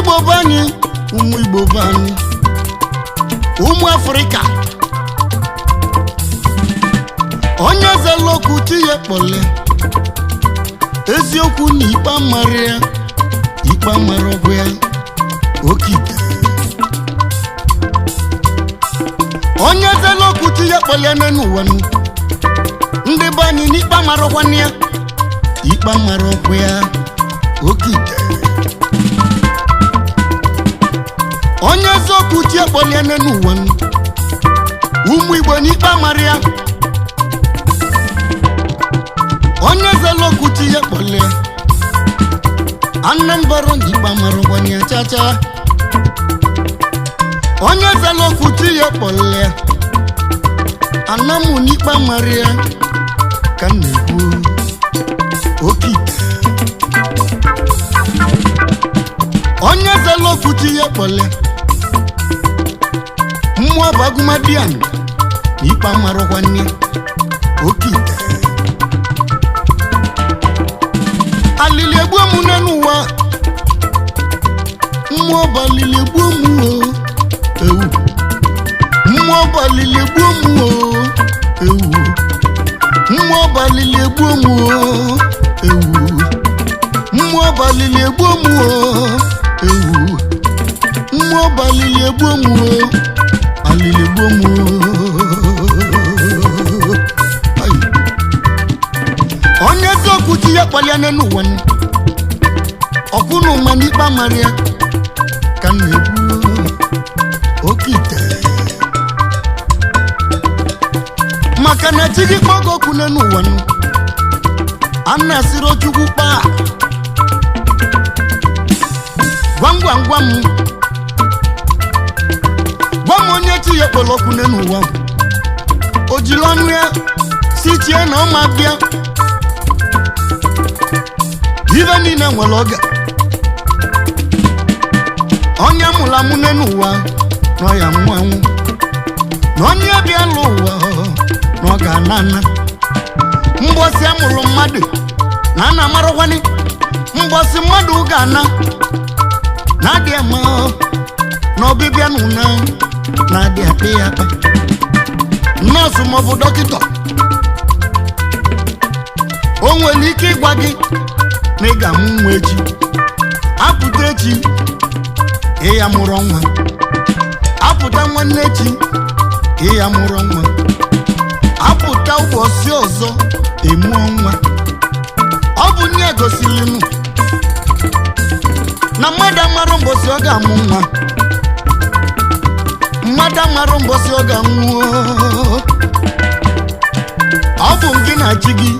Igbo bani, Igbo bani, Africa. Onye zeloku tiye pole, eziokwu ni ikpa maria, ikpa marogwe, okite. Onye zeloku tiye pole nenu wanu, ndi bani ni ikpa marogwania, ikpa marogwe, okite. Onye zoku tiye pole nenu wanu, Igbo ni ikpa maria. Onye zeloku tiye pole, anam baro ni ikpa marogwania chacha. Onye zeloku tiye pole, anamu ni ikpa maria, kanebu, okite. Onye zeloku tiye pole, mwa bagumadian ni ikpa marogwania, okite. Alili egbu omu nenu wa, mwoba lili egbu omu o, ewu. Mwoba lili egbu omu o, ewu. Mwoba lili egbu omu o, ewu. Mwoba lili egbu omu o, ewu. Mwoba lili egbu omu o, alili egbu omu o. Onye zoku tiye pole nenu wanu, okunu manikpa maria, kanebu, okite. Makana tigi kogo kunenu wanu, anasiro chukukpa. Gwam onye tiye polo kunenu wanu, ojilonu ya, si chie na omabia. Ive nina mwaloga, onya mula munenu wa, no ya mwangu. Nonya bialo wa, no ganana. Mbosi amulu madu, nana marwani. Mbosi madu gana, nadia ma, no bibia nuna, nadia piapa. Nosu movu dokito, onwe liki gwagi. Nega mweji, aputechi, eya muronwa. Aputa mwanechi, eya muronwa. Aputa ubosi ozo, emuonwa. Obu nyego silinu, na mada marombosi oga munwa. Mada marombosi oga munwa. Obu ngina chigi,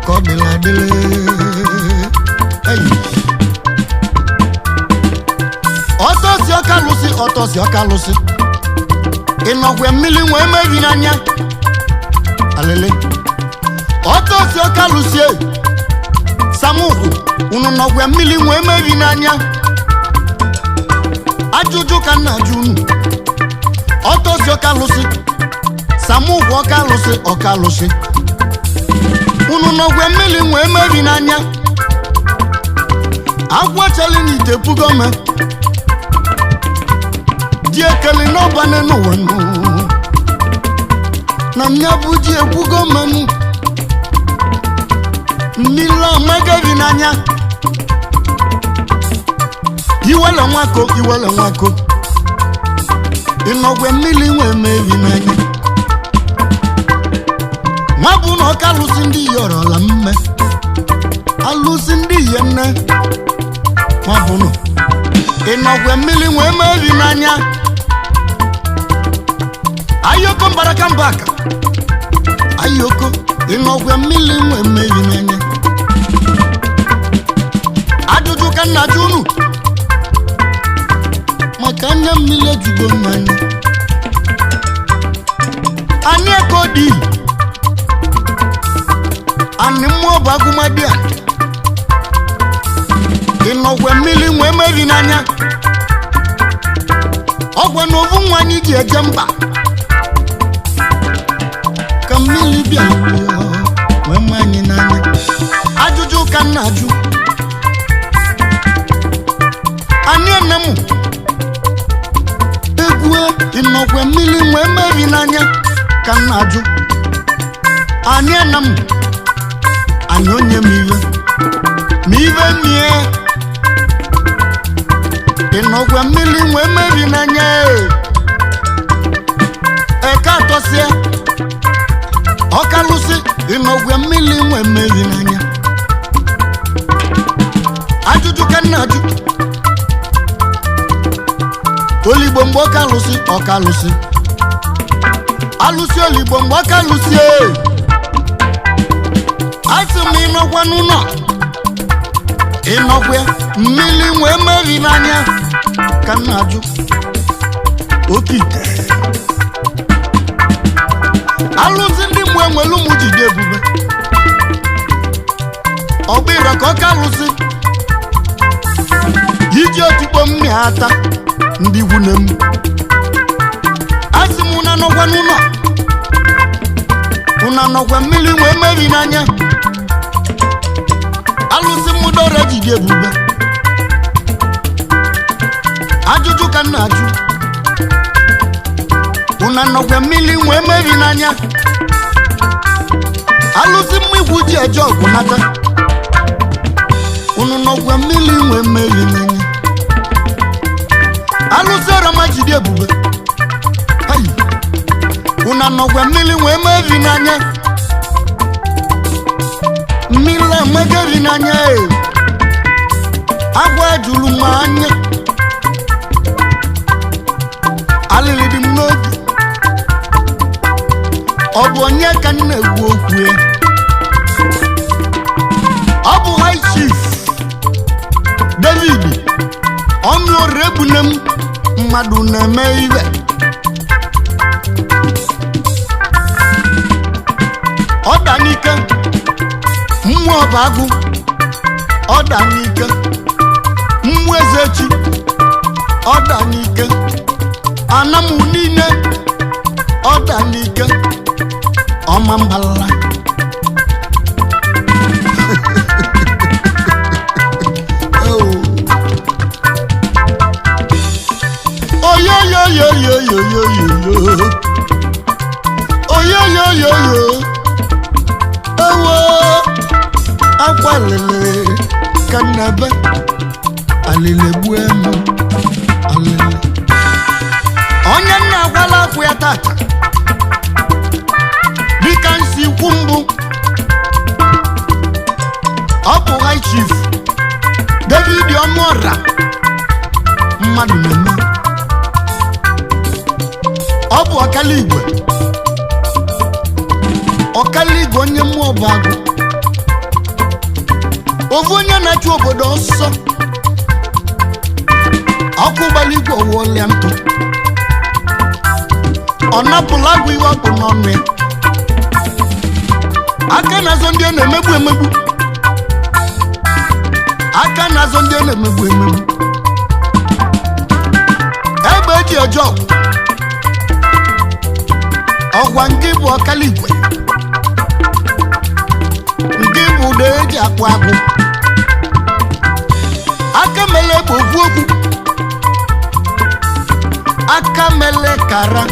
kodela dele. Otosi okalusi inogwe mmili nwe mevi n'anya alele. Otosi okalusi samuhu unu nogwe mmili nwe mevi n'anya. Ajụjụ ka nna junu. Otosi okalusi samuhu okalusi unu nogwe mmili nwe mevi n'anya. Agwa chali ni tepugome die kele no bane no wanu na nyabu die pugome mila magavi nanya. Iwele nwako inogwe mili nwe mevi nanya. Mabu no kalusi ndi yoro la mme alusi ndi yenne. Mabuno inogwe mili nwe mevi nanya. Ayoko mbaraka mbaka, ayoko inogwe mili nwe mevi nanya. Ajụjụ ka nna junu, makanya mili jugo nanya. Anye kodi, animu bagumadia. Inogwe mili nwe mevi nanya. Ogwe novu nwani ji ejemba. Kamili bia we mani nanya. Ajụjụ ka nna jụ. Anye anam egwu inokwe mmiri nwe meri n'anya ka nna ajụ anyị anam anyị onye m iwe mie inokwe mmiri nwe meri n'anya eka atọsịa ọkalụsị inokwe mmiri nwe meri n'anya ajụjụ ka nna ajụ oligbo mgbe ọkalụsị alụsị oligbo mgbe ọkalụsị asị m ịnọkwa n'ụlọ ịnọkwa mmiri nwee meri n'anya ka nna ajụ oke ite alụsị ndị mgbe nwere ụmụ jide ebube ọgbịra ka ọkalụsị iji otikpo mmiri ata ndị nwunye m asị m ụna nọkwa n'ụlọ ụna nọkwa mmiri nwee meri n'anya alụsị m dọrọ ejide ebube ajụjụ ka nna ajụ ụna nọkwa mmiri nwee meri n'anya alụsị m igwu ji eje ọgwụ nata ụnụ nọkwa mmiri nwee meri n'anya alụsị ọrọma jide ebube ụna nọkwa mmiri nwee meri n'anya mmiri amagari n'anya agwa juru m anya alịrị dị m n'obi ọ bụ onye ka m na-ekwu okwu ọ bụ high chief David ọnụ ọrụ egbune m mmadụ na-eme iwe ọdanike mmụọ ọba agụ ọdanike mmụọ ezechi ọdanike anam niile ọdanike ọma mbala oyoyoyoyoyoyoyoyoyo ewo akwalele kanaba alele buemu alele onye nna agwala akwụ ya tata dịka nsi kwu mbụ ọ bụ high chief David ọmụọra mmadụ na-eme ọ bụ ọkaligwe onye mmụọ bụ agụ ofu onye na-achụ obodo ọsọ ọkụ gbaligwe ọwụọlịa ntụ ọ napụla agụ ihe ọ bụ n'ọnụ ya aka na-azọ ndị a na-emegbu emegbu aka na-azọ ndị a na-emegbu emegbu egbe eji eje ọgwa nke bụ ọkaligwe nke bụ ụda eji akpụ agụ aka mele bụ ofu okwu aka mele kara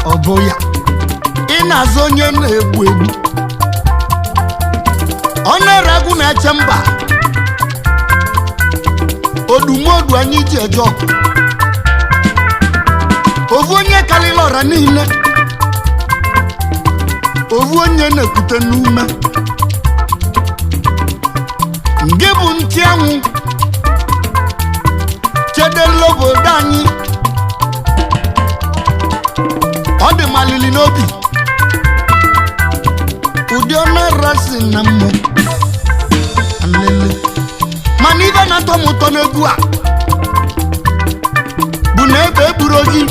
ọ bụ ya ị na-azụ onye na-egbu egbu ọ na-ere agụ na-eche mba odumodu anyị ji eje ọkụ ofu onye karịrị ọra niile ofu onye na-ekute n'ume nke bụ ntị anwụ chedela obodo anyị ọ dị malili n'obi ụdị ọnara si na mmụọ alele mana ibe na-atọ m ụtọ n'egwu a bụ na ebe egburu gị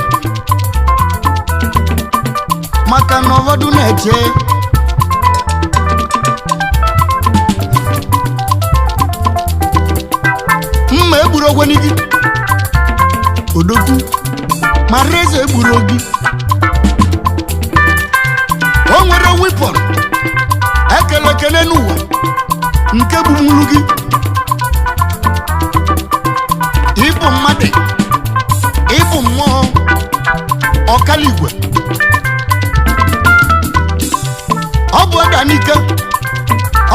maka na ụfọdụ na-eche mma egburu ogweni gị odogwu ma reze egburu gị o nwere wipọn ekele n'ụwa nke bụ mmuru gị ịbụ Stanley ịbụ mmụọ ọkaligwe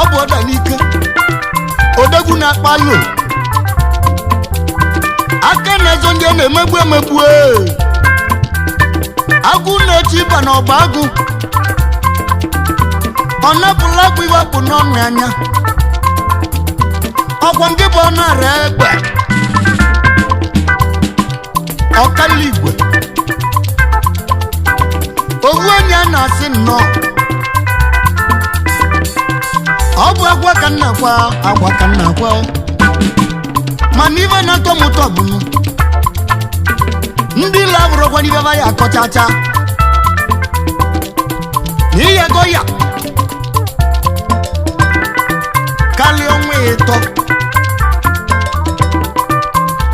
ọ bụ ọdanike odogwu na-akpa alo aka na-ezo ndị a na-emegbu agụ na-eche ịba n'ọba agụ ọ napụla agụ iwepụ n'ọnụ anya ọkwa nke bụ ọnụ ara egbe ọkaligwe owu onye a na-asị nnọọ ọ bụ agwa ka nna kwa mana ibe na-atọ m ụtọ bụ ndị labụrụkwa n'ibe ba ya akọchacha n'ihe go ya karịa ọnwa ịtọ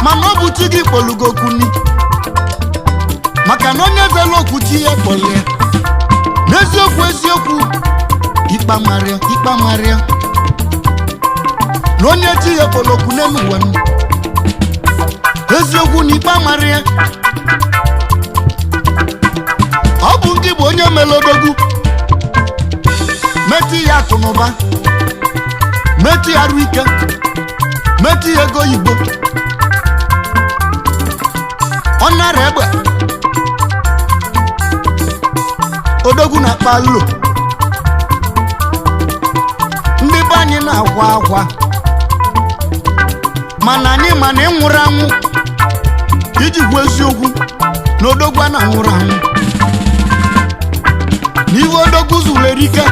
mana ọ bụ chi gị kpọlugokuni maka na onye zela okwu chi ya kpọlie ya n'eziokwu ikpe marịa na onye chi ya kpọlokwu n'elu ụwa eziokwu na ikpe marịa ọ bụ nke bụ onye melodogwu metụ ya akụ na ụba metụ ya arụ ike metụ ya ego oyibo ọ nara egbe odogwu na-akpa alo ndị be anyị na-akwa mana anyị mana ịnwụrụ anwụ iji gwa eziokwu na odogwu a na-anwụrụ anwụ n'ihe odogwu zuru erike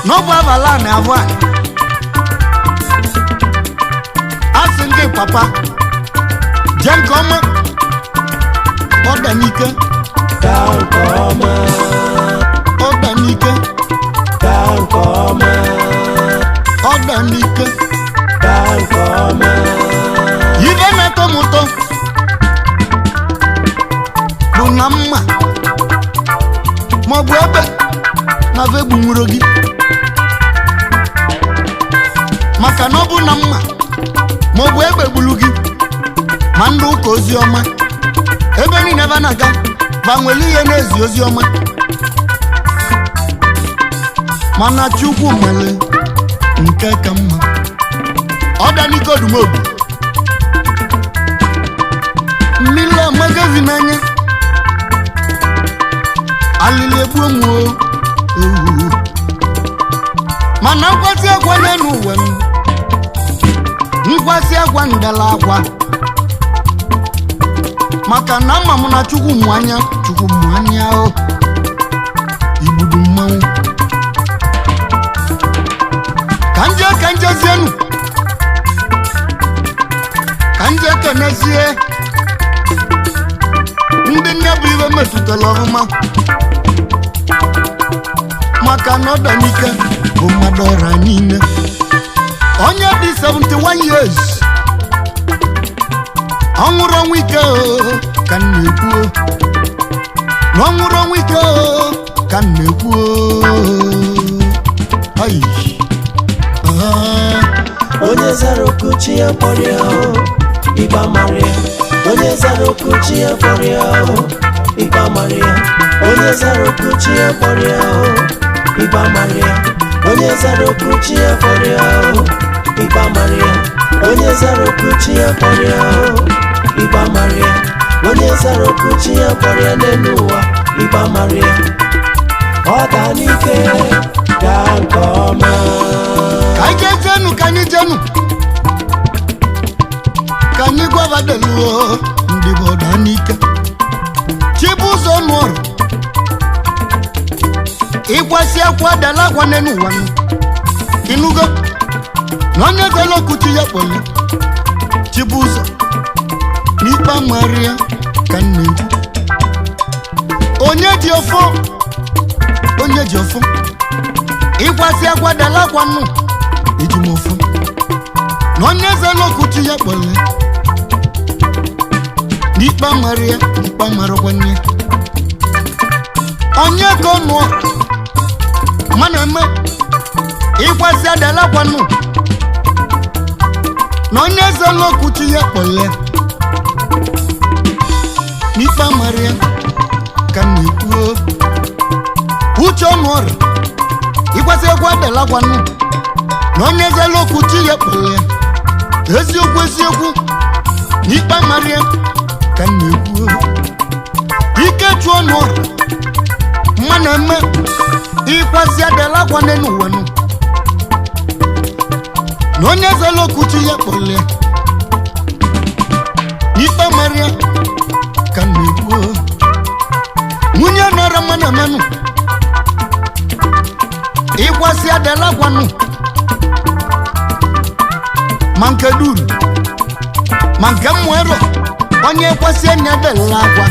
n'ọbụ abalị a na-abụ anyị asị ndị papa jee nke ọma ọdanike ibe na-atọ m ụtọ bụ na mma maọbụ ebe na vegbu nwere gị maka na ọ bụ na mma maọbụ egbe gburu gị ma ndị ụka ozi ọma ebe niile ebe na-aga gbanwere ihe na-ezi ozi ọma mana Chukwu mere nke ka mma ọdanike odumogu mmiri amagazi n'anya alili egbuo m mana nkwasị akwa n'elu uwe m nkwasị akwa ndala akwa maka na mma m na Chukwu mụ anya igbudu mmanwụ ka njezienu ka nje kenezie ndị nne bụ ibe metụtara ọhụma maka na ọdanike bụ mmadụ ọra niile onye dị 71 years ọ nwụrụ ọnwụ ike ka m na-ekwu na ọ nwụrụ ọnwụ ike ka m na-ekwu onye zara okwu chi ya kpọrọ ya ikpe mara ya onye zara okwu chi ya kpọrọ ya ikpe mara ya onye zara okwu chi ya kpọrọ ya ikpe mara ya onye zara okwu chi ya kpọrọ ya ikpe mara ya onye zara okwu chi ya kpọrọ ya ikpe mara ya onye zara okwu chi ya kpọrọ ya n'elu ụwa ikpe mara ya ọdanike gaa nke ọma ka anyị jenu ka anyị gwabadelu ndị bụ ọdanike Chibụzọ nụọrụ ịkwasị akwa dala akwa n'elu ụwa inugo na onye zela okuchi ya kpọrọ Chibụzọ n'ikpe maria ka nne onye ji ọfọ ịkwasị akwa dala akwa nụ ejimọfọ na onye zela okuchi ya kpọrọ n'ikpe maria kwanne onye ka ọ nụọ mana eme ịkwasị adala kwanụ na onye zela okwu chi ya kpọle n'ikpe maria ka m na-ekwu uche ọnụ ọrịa ịkwasị egwu adalakwanụ na onye zela okwu chi ya kpọle eziokwu eziokwu n'ikpe maria ka m na-ekwu ike chụọ ọnụ ọrịa mma na-eme ịkwasị adalakwanụ n'ụwa nụ na onye zela okwu chi ya kpọle n'ikpe maria ka m na-ekwu nwunye nọrọ mmanụ emenụ ịkwasị adalakwanụ ma nke duru ma nke mmụero onye kwasị enyi adala akwa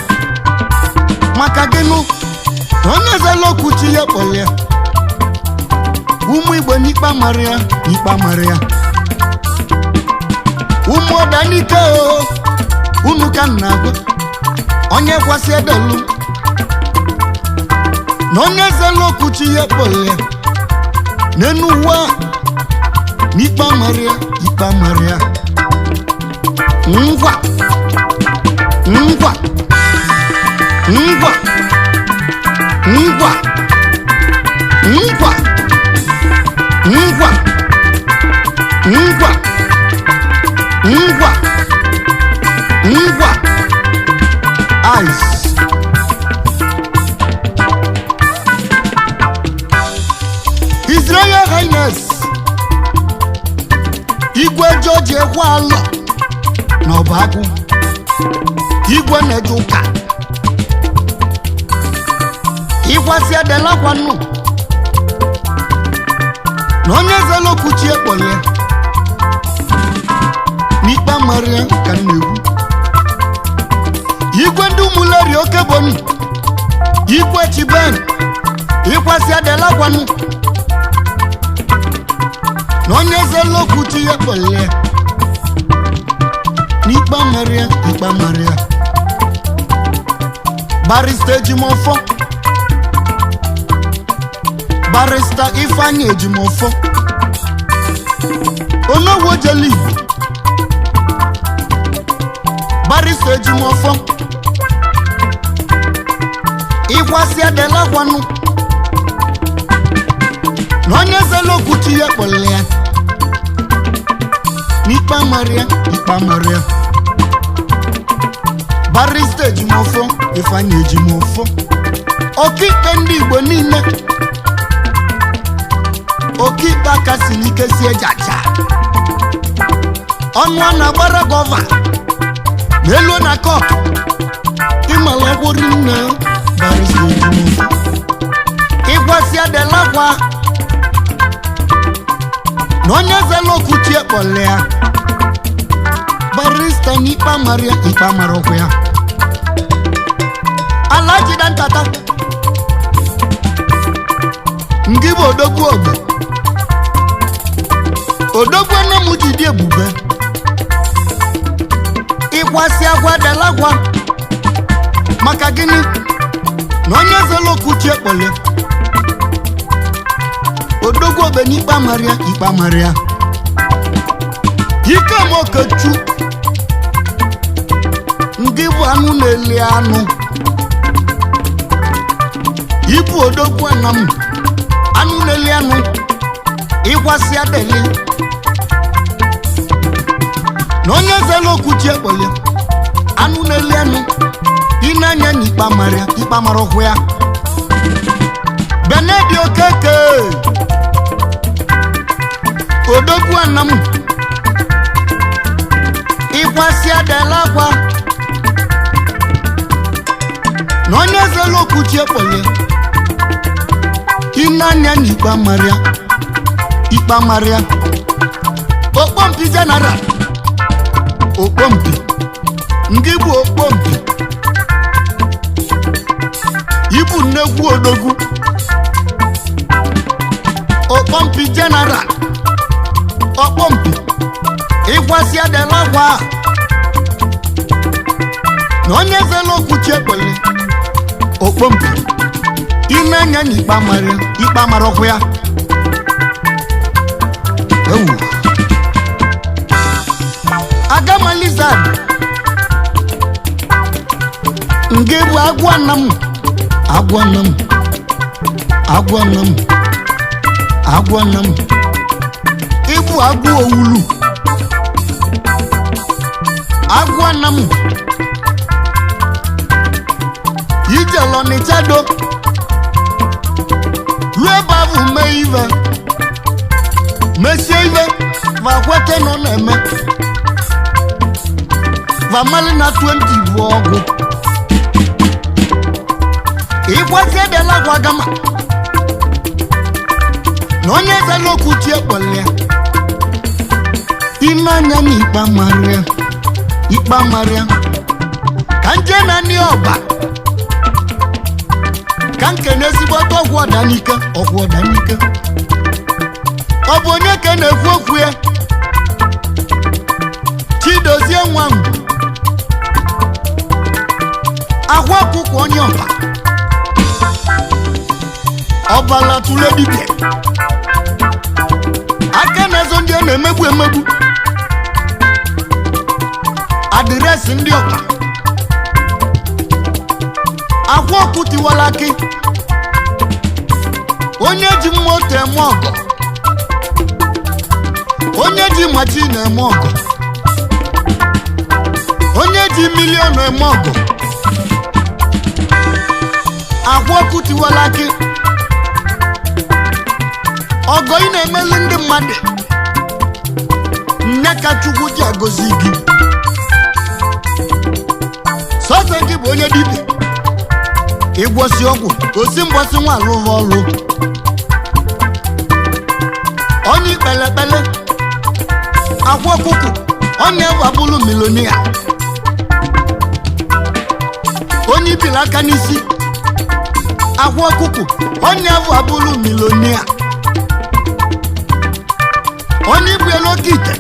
maka gịnụ na onye zela okwu chi ya kpọle ụmụ Igbo n'ikpe maria ụmụ odanike unu ka m na-agwa onye kwasị edelu na onye zela okwu chi ya kpọle n'enu ụwa n'ikpe maria ngwa ngwa ngwa ngwa ngwa ngwa ngwa ngwa ngwa ice His Royal Highness Igwe George Ekwalọ na Ọbagwu Igwe na-eje ụka ịkwasị adalakwanụ na onye zela okwu chi ekpọle n'ikpe maria ka m na-ekwu igwe ndị ụmụleri oke bonu igwe chiben ịkwasị adalakwanụ na onye zela okwu chi ya kpọle n'ikpe maria barista ejimofọ barista Ifeanyi ejimofọ Onowo jeli Igbo barista ejimofọ ịkwasị adalakwanụ na onye zela okwu chi ya kpọle ya n'ikpe maria barista ejimofọ Ifeanyi ejimofọ ọkaikpe ndị Igbo niile ọkaikpe aka si n'ike si ejaja ọnụ a na-agbara gọva n'elu na kọt ịmala gwori nne barista ejimofọ ịkwasị adalakwa na onye zela okwu chi ekpọle ya barista n'ikpe maria ọkwa ya Alhaji Dankata ndị bụ odogwu ogbe odogwu anam ji dị ebube ịkwasị agwa adalakwa maka gịnị na onye zela okwu chi ekpọle odogwu ogbe n'ikpe maria ike mokechu ndị bụ anụ na-eli anụ ibu odogwu anam anụ na-eli anụ ịkwasị adali na onye zela okwu chi ekpọle anụ na-eli anụ ịna-anya n'ikpe mara ọkụ ya Benedi Okeke odogwu anam ịkwasị adalakwa na onye zela okwu chi ekpọle ịna-anya n'ikpe maria okpompi general okpompi ndị bụ okpompi ibu nnekwu odogwu okpompi general okpompi ịkwasị adalakwa na onye zela okwu chi ekpọle okpompi ịna-anya n'ikpe mara ọkụ ya agama lizard nke bụ agwọ anam agwọ anam agwọ anam agwọ anam ịbụ agwọ owulu agwọ anam ijelo n'Ịchado ruo ebe ahụ mee ive mesie ive ma kwete nọ na-eme vamali na 20 bụ ọgwụ ịkwasị edela gwa gama na onye zara okwu chi ekpọrọ ya ime anya na ikpe amarịa ka nje na ndị ọba ka nkene ezigbote ọgwụ ọdanike ọ bụ onye ka na-ekwu okwu ya Chidozie nwa m agwa ọkụkọ onye ọba ọbala tụle dibịa aka na-ezo ndị a na-emegbu adịresị ndị ọba agwa ọkụ tiwala akị onye ji moto eme ọgọ onye ji machin eme ọgọ onye ji milion eme ọgọ agwa ọkụ tiwala akị ọgọ ị na-emeli ndị mmadụ nne ka Chukwu ji agọzi gị sọsọ gị bụ onye dibịa ịgwọsi ọgwụ osi mgbọsị nwa alụghị ọrụ onye ikpelepele agwa ọkụkụ onye abụrụ milonia onye ibili aka n'isi agwa ọkụkụ onye abụrụ milonia onye ibuelu oke ite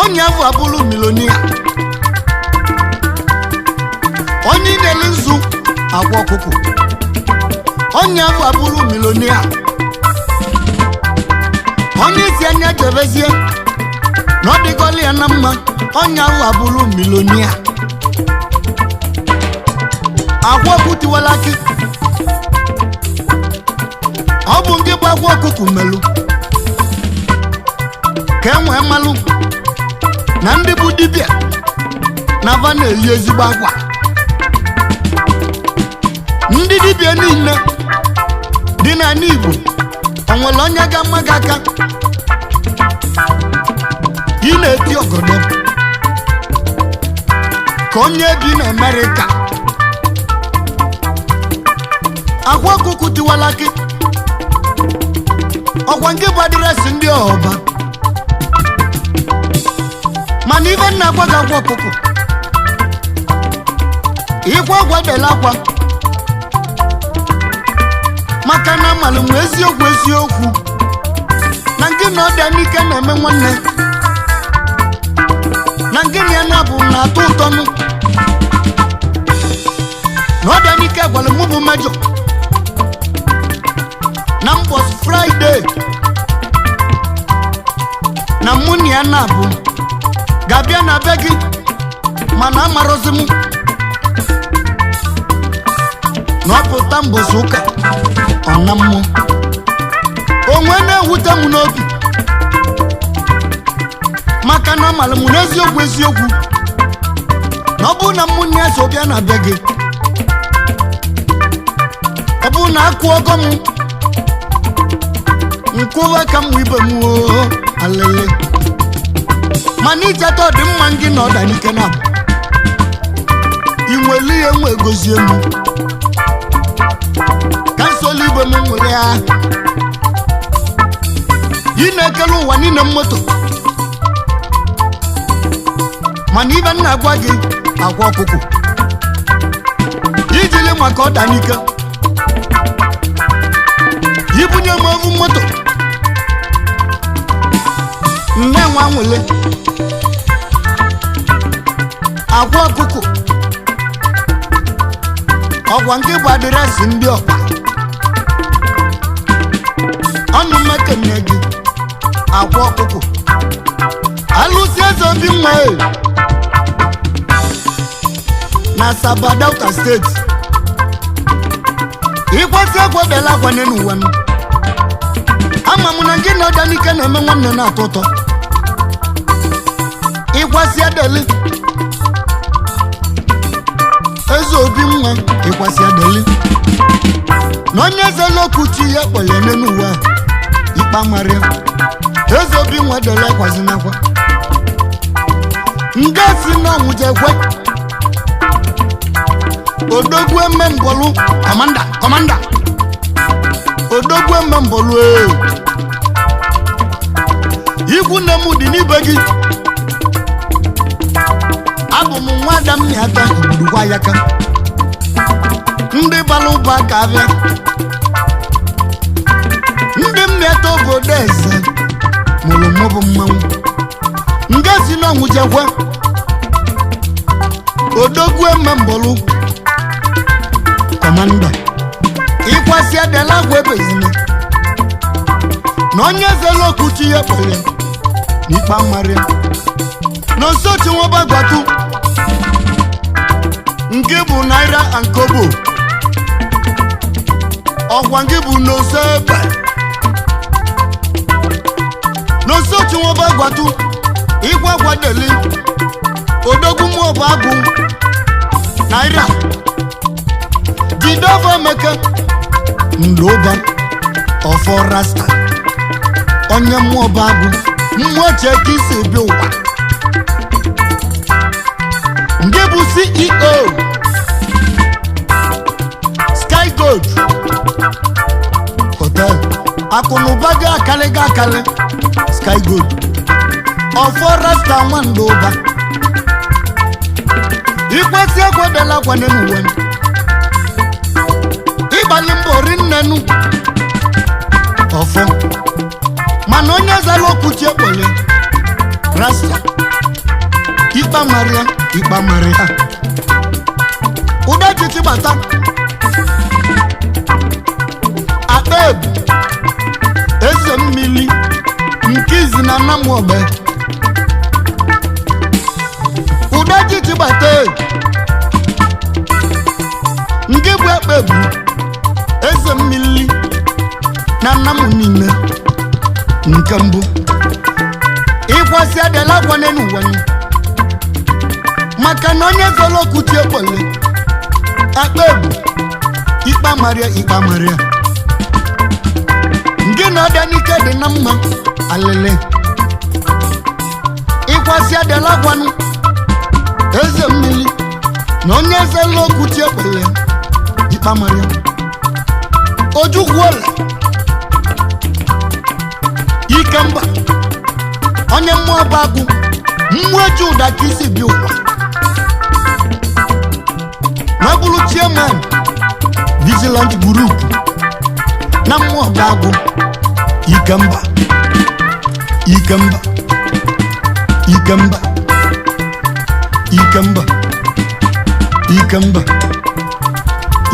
onye abụrụ milonia onye na-ele nzu agwa ọkụkụ onye abụrụ milonia onye isi anya jebezie na ọ dịgọla ya na mma onye abụrụ milonia agwa ọkụ tiwala akị ọ bụ nke bụ agwa ọkụkụ melụ ka enwee mmalụ na ndị bụ dibịa na aba na-eli ezigbo akwa ndị dibịa niile dị n'ala Igbo o nwere onye ga-ama gị aka ị na-eti ọgọdọ ka onye bi n'Amerịka agwa ọkụkụ tiwala akị ọgwa nke bụ adịresị ndị ọba mana ibe nna agwa gị agwa ọkụkụ ịkwa agwa dela akwa maka na amalụ nwe eziokwu na nke na ọdanike na-eme nwanne na nke na ya na-abụ na-atọ ụtọnụ na ọdanike gwara mụ bụ mejọ na mbọsị Fraịde na mụ na ya na-abụ ga-abịa na be gị mana amarọzi m na ọ pụta mbọsị ụka ọ na mmụ onwe na-ewute m n'obi maka na amalụ m n'eziokwu na ọ bụrụ na mụ na ya so bịa na be gị ọ bụrụ na akụ ọgọ m nkwụwa ka m ibe m alele mana icheta ọdịmma gị na ọdanike na inweli ihe nwe gozie m ka nsoli ibe m nwere ya ị na-ekele ụwa niile moto mana ibe nna agwa gị agwa ọkụkụ ijili maka ọdanike ibunye m ovu moto nne nwa nwele agwa ọkụkụ ọgwa nke bụ adịresị ndị ọkpa ọnụ mmekenne gị agwa ọkụkụ alụsị eze obi nwa na Saba Delta steeti ịkwasị akwa bela akwa n'ụwa m ama m na gị na ọdanike na-eme nwanne na-atọ ụtọ ịkwasị adeli eze obi nwa ịkwasị adeli na onye zela okwu chi ya kpọrọ ya n'ụwa ikpa marịa eze obi nwa dele akwazi n'akwa nga si na ọnwụjekwe odogwu eme mbọlụ kọmanda odogwu eme mbọlụ ikwu nne m dị n'ibe gị abụ m nwa ada m aka gbudukwa ya ka ndị bara ụba ka abịa ndị mmịata obodo eze mụrụ mmụbụ mmanwụ nga si na ọnwụjekwe odogwu eme mbọlụ kọmanda ịkwasị adela agwa ebezina na onye zela okwuchi ya kpọrọ n'ikpe amarịa na nsochi nwọba gwatu nke bụ naira ankobo ọkwa nke bụ n'oso ebe na nsochi nwọba gwatu ịgwa gwadeli odogwu mmụọbụ agụ naira jidova meke ndoba ọfọ rasta onye mmụọbụ agụ mmụọ cheke isi bi ụwa ndị bụ CEO Sky Gold Hotel akụnụba gị akali Sky Gold ọfọ rasta nwanda ụba ikwesị ego dela kwane n'uwe ịgbalị mbọ rinnenu ọfọ mana onye zara okwuchi ekpole rasta ikpa maria ụda chichi bata akpa ebu eze mmili nke izi na anam ogbe ụda chichi bata nke bụ akpa ebu eze mmili na anam niile nke mbụ ịkwasị adela agwa n'ụwa maka na onye zọrọ okwuchi ekpole akpa ebu ikpe maria ndị na ọdanike dị na mma alele ịkwasị adela agwanụ eze mmiri na onye zọrọ okwuchi ekpole ikpe maria ojugwuola ikemba onye mmụọ bụ agụ mmụọ eji ụda ka isi bi ụwa na bụrụ chairman Vigilant Group na mmụọ bụ agụ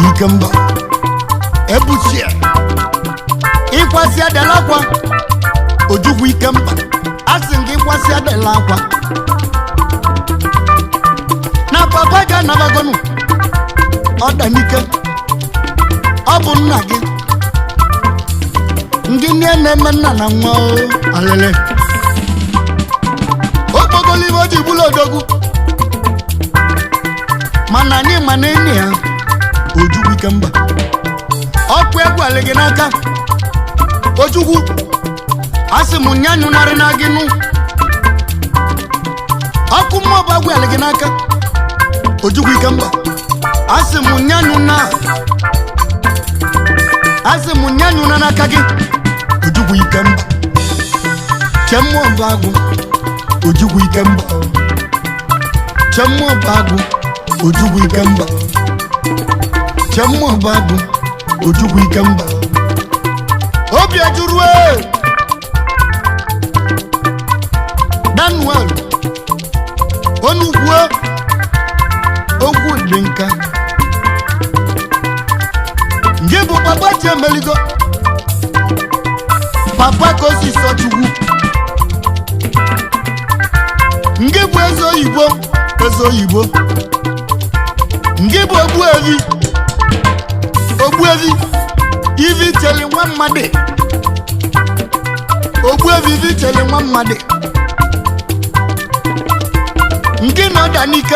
ikemba ebuchie ịkwasị adela akwa ojukwu ikemba asị gị ịkwasị adela akwa na papa ga anabagonu ọdanike ọ bụ nna gị ndị nne na-eme nna na nwa alele okpogolive o ji bụla odogwu mana anyị ma na enyi ya ojukwu ikemba ọkụ egwu ale gị n'aka ojukwu asị m nyanyụ narị na gị nụ ọkụ mmụọ bụ agwụ ale gị n'aka ojukwu ikemba asị m nyanyụ na n'aka gị ojukwu ikemba chemmụọ bụ agwụ ojukwu ikemba chemmụọ bụ agwụ ojukwu ikemba chemmụọ bụ agwụ ojukwu ikemba obi ejuru Daniel onugwu ogwu dị nka ngị bụ papa Chiemeligo papa Kosi Sochukwu oyibo ngị bụ ogbuevi ivi cheli nwa mmadụ ogbuevi ivi cheli nwa mmadụ ngị na odanike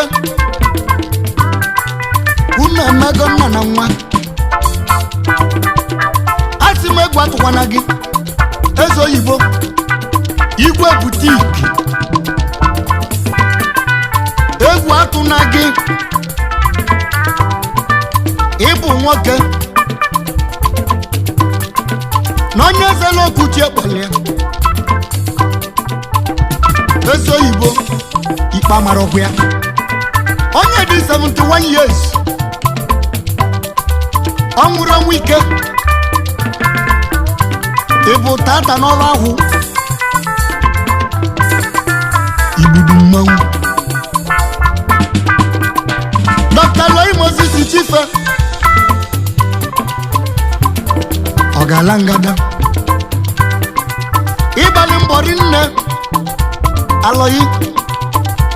unu emego nna na nwa asị m egwu atụkwana gị eze oyibo igwe butiki egwu atụ na gị ịbụ nwoke na onye ezela okwuchi ekpọlie eze oyibo ikpe amara ọkụ ya onye dị 71 years ọ nwụrụ ọnwụ ike ịbụ tata n'ọrụ ahụ igbudu mmanwụ Dr. Loyi Moses Chife ọ ga-ala ngada ịbalị mbọrị nne alọyi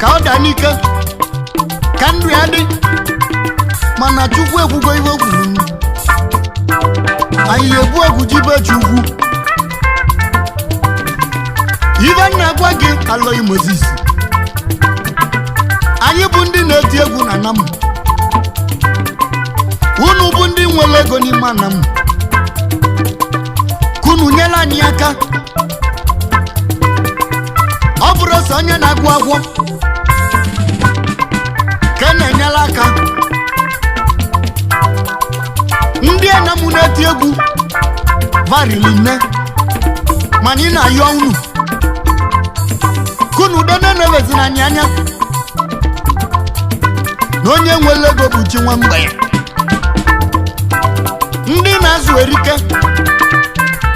ka ọ daa n'ike ka ndụ ya dị mana Chukwu ekwugo ihe o kwuru anyị ebu egwu jibe Chukwu ibe na-agwa gị Aloyi Moses anyị bụ ndị na-eti egwu na anam unu bụ ndị nwere ego n'ime anam kunu nyela anyị aka ọ bụrụ sọ onye na-agụ agwọ ka na-enyela aka ndị anam na-eti egwu varili nne mana ị na-ayọ unu kunu dene na-ewezina anyị anya na onye nwere ego bụ chi nwa mgbe ndị na-azụ erike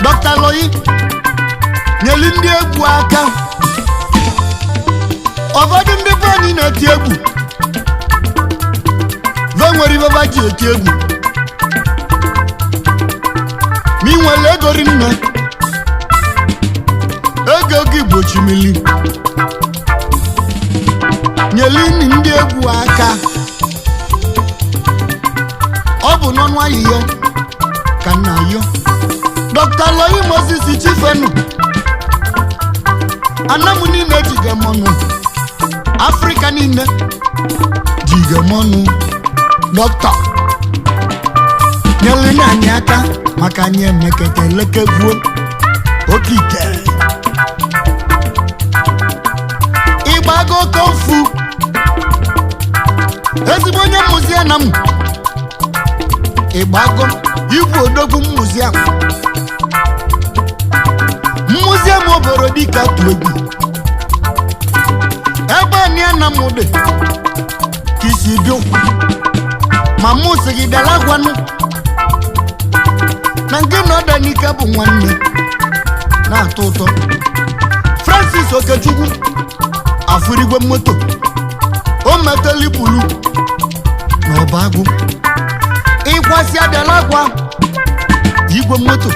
Dr. Loyi nyeli ndị egwu aka ụfọdụ ndị be anyị na-eti egwu ve nwere ibeba ji eti egwu ma ị nwere ego rinne ego gị gbochimili nyeli ndị egwu aka ọ bụ n'ọnụ ahịhịa ka nna yo Dr. Loyi Moses Chifenu anam niile jige mọnụ Afrika niile jige mọnụ Dr. nyeli na anyị aka maka anyị emekete lekegwuo okike ịgbago konfu ezigbo onye mmụzi anam ịgbago igwu odogwu mmụzi obodo dịka tụ egwu ebe anyị anam dị ka isi dị ma mụ sị gị bịala gwanụ na nke na odanike bụ nwanne na-atọ ụtọ Francis Okechukwu afụrigwe moto o meteli bulu na ọba agụ ịkwasị abịala akwa igwe moto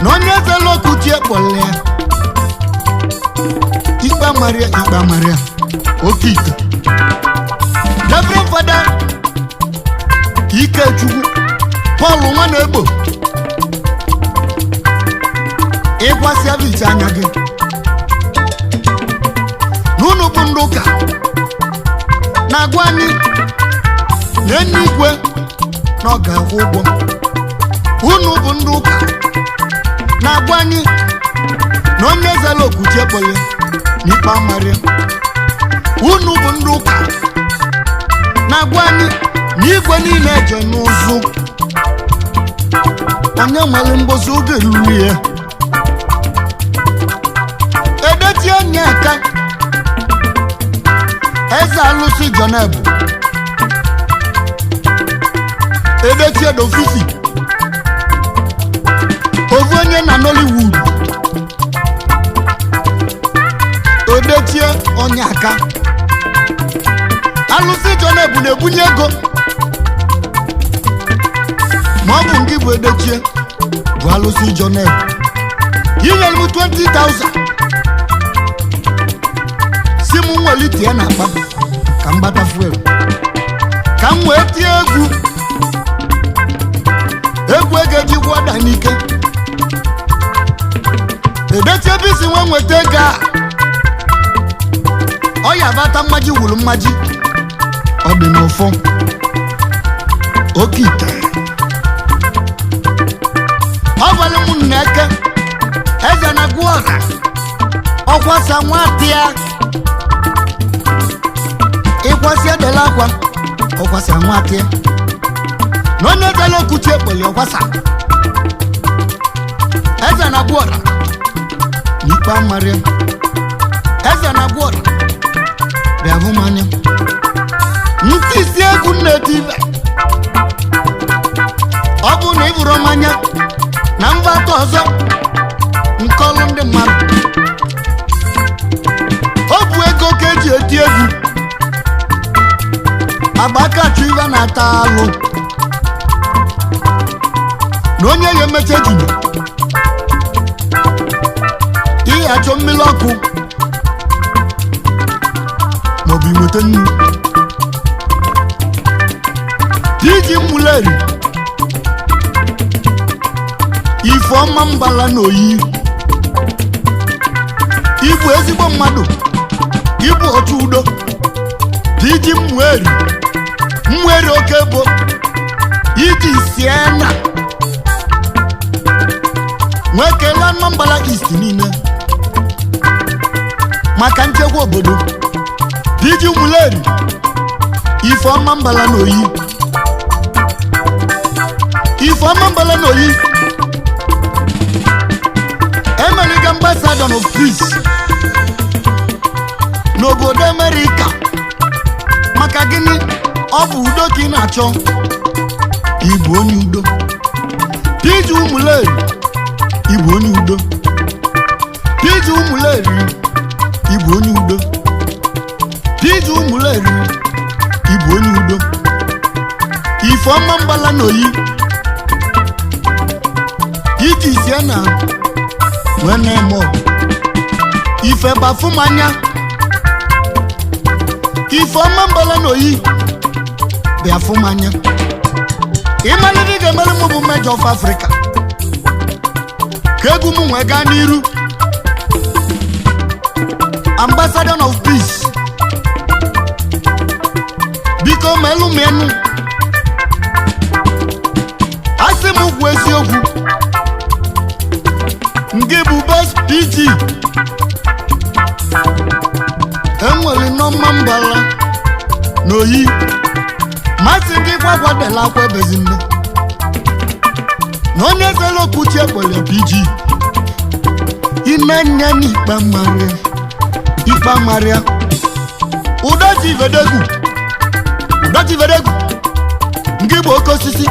na onye ezela okuchi ekpọle ya ikpe amaria oke ite Reverend Fada Ikechukwu Paul nwa na-egbo ịkwasị abịa anya gị n'ụlọ bụ ndị ụka na-agwa anyị na eluigwe na ọ ga-akwụ ụgwọ unu bụ ndị ụka na-agwa anyị na onye ezela okuchi ekpọle n'ikpe amaria unu bụ ndị ụka na-agwa anyị na igwe niile eje n'ụzụ onye nwere mgbozi oge ruru ya edetie nye aka eze alụsị Jonebu edetie dofifi ovu onye na Nollywood odetie onye aka alụsị Jonebu na-ebunye ego ma ọ bụ nke bụ edechie bụ alụsị Jonebu inyere m 20,000 si m nwelitie na akpa ka mbata fuel ka m wee tie egwu ejigwa odanike edeche bisi nwe nweta ego a ọ ya bata mmaji wuru mmaji ọ dị n'ụfọ oke ite ọ gwara m nneke eze na gwa ọra ọkwasa nwatị ya ịkwasị edela akwa ọkwasa nwatị ya na onye dela okwuchi ekpeli ọkwasa eze na gwa ọra n'ikpe amarị eze na gwa ọra bịa bụ mmanya ntị isi egwu nna-eti ibe ọ bụ na ịbụrụ mmanya na mgbata ọzọ nkọlụ ndị mmadụ ọ bụ ego ka eji eti egwu agbakachu ibe na-ata alụ na onye ya emecha ejuna ihe achọ mmiri ọkụ maọbụ inweta nnu iji mmuleri Ifeọma mbala n'oyi ịbụ ezigbo mmadụ ịbụ otu udo iji mmweri oke bụ iji siena nwekela Anambra East niile maka nchekwa obodo iji mmuleri Ifeọma mbala n'oyi Ifeọma mbala n'oyi American ambassador of peace n'obodo America maka gịnị ọ bụ udo ka ị na-achọ ịbụ onye udo iji ụmụleri ịbụ onye udo iji ụmụleri ịbụ onye udo iji ụmụleri ịbụ onye udo Ifeọma mbala n'oyi iji sie na nwene mo ife bafumanya Ifeọma mbala n'oyi bịa fumanya ịmalite ga-emere m bụ Major of Africa ka egwu m nwee gaa n'iru ambassador of peace biko melu m enu asị m ugwu eziokwu nke bụ best PG enwere n'ọma mbala n'oyi masị gị gwagwadela akwa ebezinne na onye zere okwuchi ekpele PG inenye n'ikpe marịa ụdọji vedegwu nke bụ oke osisi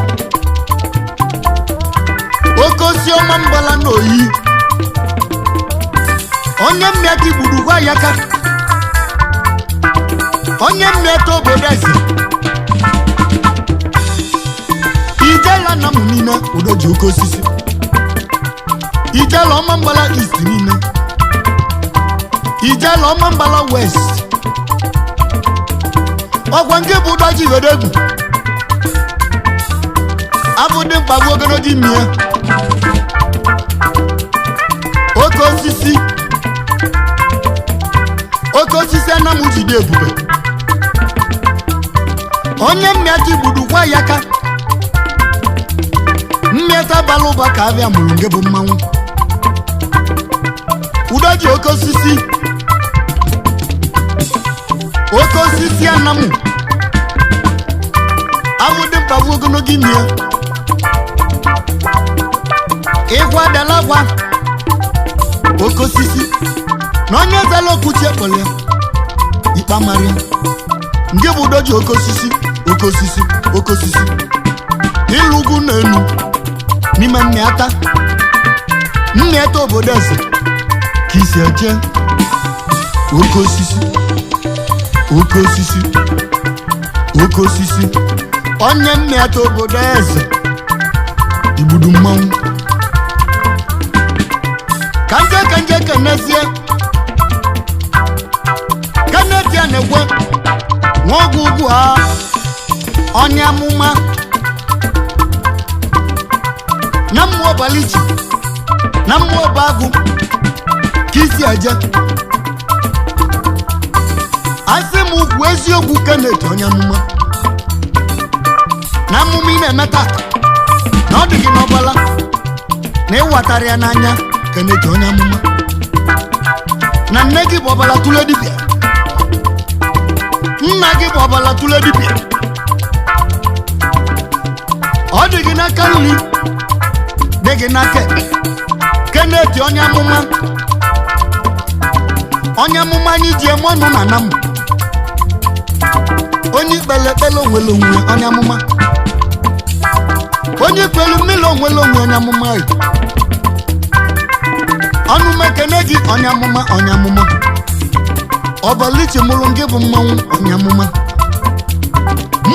ọma mbala n'oyi onye mmịati gburu gwa ya ka onye mmịata obodo eze ijela na mụ niile udo ji oke osisi ijela ọma mbala East niile ijela ọma mbala West ọgwa nke bụ ụdọ ji vedegwu abụ dị mkpagbu ogologo imi ya oke osisi anam jide ebube onye mmịata igbudu gwa ya ka mmịata bala ụba ka abịa mụrụ nge bụ mmanwụ udo ji oke osisi anam abụdị mkpagbu ogologo imi ya ịgwa dala gwa oke osisi na onye zala okwuchi ekpele ikpe amarị nke bụ udo ji oke osisi ịlụ ugwu na enu n'ime mmịata obodo eze ka isi eje oke osisi onye mmịata obodo eze igbudu mmanwụ ka nje kenezie Kennedy na-egwe nwogu a onye amụma na mmụọ baliji na mmụọ bagụ kisi aja asị m ugwu eziokwu Kenneth onye amụma na amụma ị na-emeta na ọ dị gị n'ọbala na ịwatara ya n'anya Kenneth onye amụma na nne gị bụ ọbala tụle dibịa nna gị bụ ọbala tụle dibịa ọ dị gị n'aka nri dị gị n'aka Kenneth onye amụma anyị ji eme ọnụ na anam onye ikpele ekpele onwere onwe onye amụma onye ikpelu mmiri onwere onwe onye amụma ọnụ mekene gị onye amụma ọbalichi mụrụ gị bụ mmanwụ onye amụma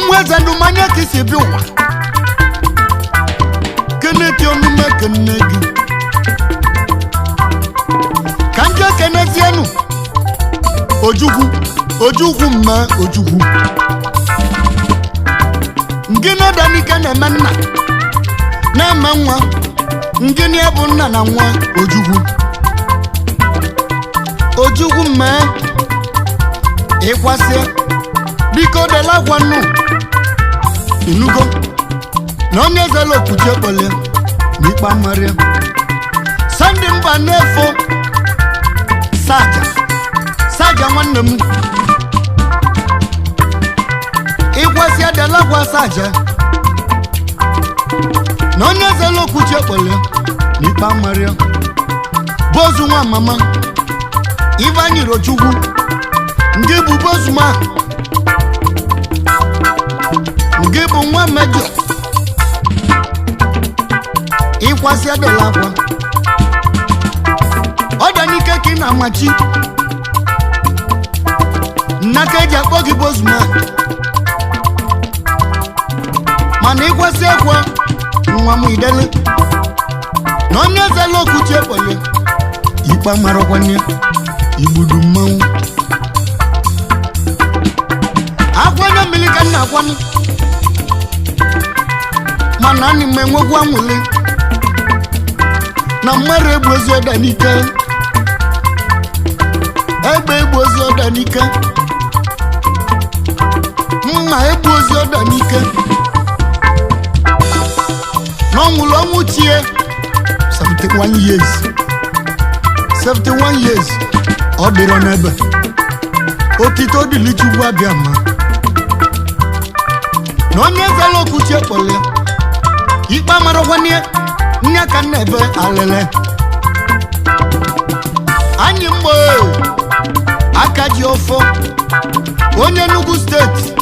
mweze ndụmanya ka isi bi ụwa Kenneth onume kene gị ka nje kenezienu ojukwu mma ojukwu ngịnị odanike na-eme nna na-eme nwa ngịnị bụ nna na nwa ojukwu mma ịkwasị biko dela gwa nnu inugo na onye zela okwuchi ekpole na ikpe amaria Sunday mba n'efo saja nwanne m ịkwasị adela gwa saja na onye zela okwuchi ekpole na ikpe amaria bozu nwa mama Ivanyi Rochukwu nke bụ bozuma nke bụ nwa mejọ ịkwasị adela akwa odanike ka ị na-amachi nnaka eji akpọ gị bozuma mana ịkwasị ekwa nwa m idele na onye zela okwuchi ekpole ikpe marakwanne igbudu mmanwụ akwanye mmiri ka nna akwanụ mana anyị m enwekwu anwụle na mmadụ egbu ozi odanike egbu ozi odanike mma egbu ozi odanike na ọnwụrụ ọnwụ chie 71 years ọ dịrọ n'ebe otito dịlị Chukwu abịa ma na onye zela okwuchi ekpole ikpe amarakwanie nye ka nna ebe alele anyị mgbe aka ji ọfọ onye Enugu steeti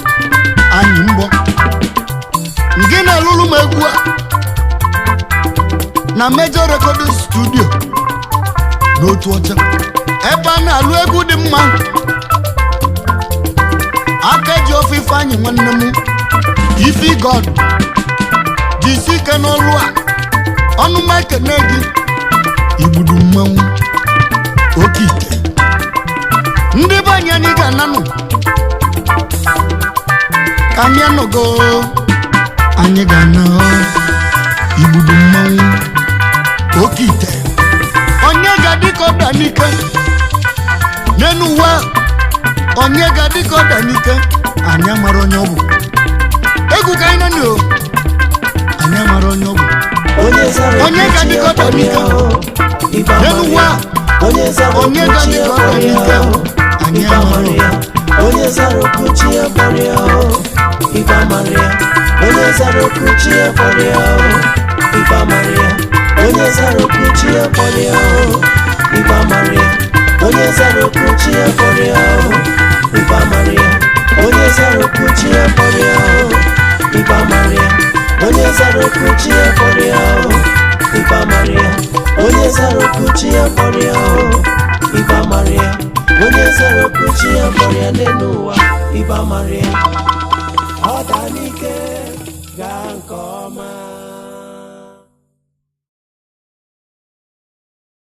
anyị mgbọ nke na-alụrụ m egwu a na Major Recording Studio n'otu ọcha ebe a na-alụ egwu dị mma aka ji ofe Ifeanyị nwanne m ifi God jisi ike n'ọlụ a ọnụ m ekene gị igbudu mmanwụ oke ite ndị be anyị ga-ananụ ka anyị anọgo anyị ga-ana igbudu mmanwụ oke ite onye ga-adịka odanike n'enu ụwa onye ga-adịka odanike anyị mara onye ọ bụ egwu ka anyị nọ anyị mara onye ọ bụ onye ga-adịka odanike n'enu ụwa onye ga-adịka odanike anyị mara onye zara okuchi ya kpọrọ ya ibe amara ya onye zara okuchi ya kpọrọ ya ibe amara ya onye zara okuchi ya kpọrọ ya ibe amara ya onye zara okuchi ya kpọrọ ya ibe amara ya onye zara okuchi ya kpọrọ ya ibe amara ya onye zara okuchi ya kpọrọ ya ibe amara ya onye zara okuchi ya kpọrọ ya ibe amara ya onye zara okuchi ya kpọrọ ya n'elu ụwa ibe amara ya odanike gaa nke ọma.